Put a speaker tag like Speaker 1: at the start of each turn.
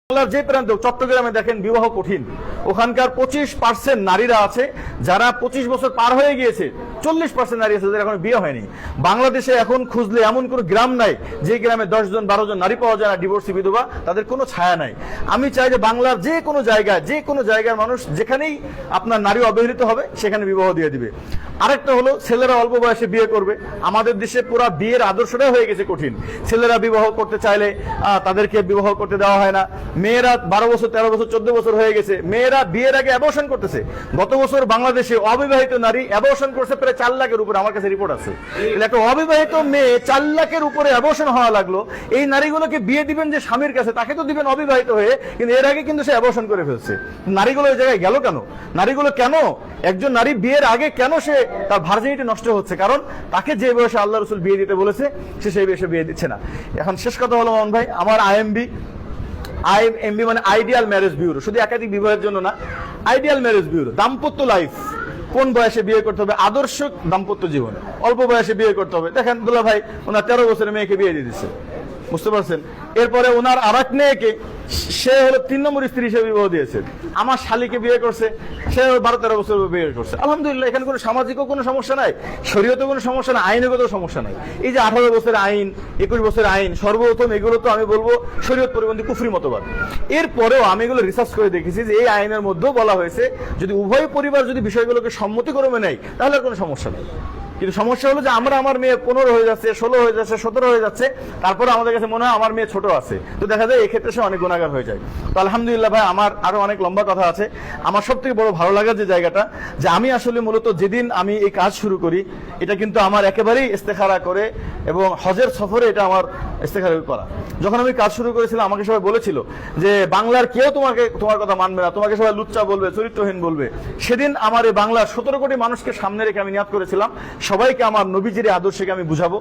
Speaker 1: বাংলার যে প্রান্তে চট্টগ্রামে দেখেন বিবাহ কঠিন, ওখানকার 25% নারীরা আছে যারা 25 বছর পার হয়ে গিয়েছে, 40% নারী আছে যাদের এখন বিয়ে হয়নি। বাংলাদেশে এখন খুঁজলে এমন কোনো গ্রাম নাই যে গ্রামে 10 জন 12 জন নারী পাওয়া যায় না ডিভোর্সি বিধবা, তাদের কোনো ছায়া নাই। আমি চাই যে বাংলার যে কোনো জায়গার মানুষ যেখানেই আপনার নারী অবহেলিত হবে সেখানে বিবাহ দিয়ে দিবে। আরেকটা হলো ছেলেরা অল্প বয়সে বিয়ে করবে। আমাদের দেশে পুরো বিয়ের আদর্শটা হয়ে গেছে কঠিন। ছেলেরা বিবাহ করতে চাইলে তাদেরকে বিবাহ করতে দেওয়া হয় না। মেয়েরা 12 বছর 13 বছর 14 বছর হয়ে গেছে, মেয়েরা বিয়ের আগে অ্যাবর্শন করতেছে। গত বছর বাংলাদেশে অবিবাহিত নারী অ্যাবর্শন করছে প্রায় 4 লাখের উপরে, আমার কাছে রিপোর্ট আছে। একটা অবিবাহিত মেয়ে 4 লাখের উপরে অ্যাবর্শন হওয়া লাগলো। এই নারীগুলোকে বিয়ে দিবেন যে স্বামীর কাছে, তাকে তো দিবেন অবিবাহিত হয়ে, কিন্তু এর আগে কিন্তু সে অ্যাবর্শন করে ফেলছে। নারীগুলো এই জায়গায় গেল কেন? নারীগুলো কেন, একজন নারী বিয়ের আগে কেন সে তার ভার্জিনিটি নষ্ট হচ্ছে? কারণ তাকে যে বয়সে আল্লাহ রসুল বিয়ে দিতে বলেছে সে সেই বয়সে বিয়ে দিচ্ছে না। এখন শেষ কথা হলো মোহন ভাই, আমার আইএমবি মানে আইডিয়াল ম্যারেজ ব্যুরো, শুধু একাধিক বিবাহের জন্য না, আইডিয়াল ম্যারেজ ব্যুরো। দাম্পত্য লাইফ, কোন বয়সে বিয়ে করতে হবে, আদর্শ দাম্পত্য জীবন, অল্প বয়সে বিয়ে করতে হবে। দেখেন দুলা ভাই ওনার 13 বছরের মেয়েকে বিয়ে দিয়ে দিচ্ছে, বুঝতে পারছেন? এরপরে ওনার আর এক মেয়েকে, সে হলো 3 নম্বর স্ত্রী হিসেবে বিবাহ দিয়েছে। আমার শালীকে বিয়ে করছে, সে 12-13 বছর বিয়ে করছে। আলহামদুলিল্লাহ, এখানে কোনো সামাজিকও কোনো সমস্যা নাই, শরীয়তে কোনো সমস্যা নাই, আইনগত সমস্যা নাই। এই যে 18 বছরের আইন, 21 বছরের আইন, সর্বপ্রথম এগুলো তো আমি বলবো শরীয়ত পরিপন্থী কুফরি মতবাদ। এরপরেও আমি এগুলো রিসার্চ করে দেখেছি যে এই আইনের মধ্যেও বলা হয়েছে যদি উভয় পরিবার যদি বিষয়গুলোকে সম্মতিক্রমে নেয় তাহলে আর কোনো সমস্যা নেই। কিন্তু সমস্যা হলো যে আমার মেয়ে 15 হয়ে যাচ্ছে, 16 হয়ে যাচ্ছে, 17 হয়ে যাচ্ছে, তারপরে আমাদের কাছে মনে হয় আমার মেয়ে ছোট আছে, তো দেখা যায় এই ক্ষেত্রে সে অনেক গুণাগার হয়ে যায়। তো আলহামদুলিল্লাহ ভাই, আমার আরো অনেক লম্বা কথা আছে। আমার সব থেকে বড় ভালো লাগার যে জায়গাটা, যে আমি আসলে মূলত যেদিন আমি এই কাজ শুরু করি, এটা কিন্তু আমার একেবারেই ইস্তেখারা করে এবং হজের সফরে এটা আমার ইস্তেখারা করা। যখন আমি কাজ শুরু করেছিলাম আমাকে সবাই বলেছিল যে বাংলার কেউ তোমার কথা মানবে না, তোমাকে সবাই লুচ্চা বলবে, চরিত্রহীন বলবে। সেদিন আমার এই বাংলার 17 কোটি মানুষকে সামনে রেখে আমি নিয়াত করেছিলাম সবাইকে আমার নবীজির আদর্শকে আমি বুঝাবো।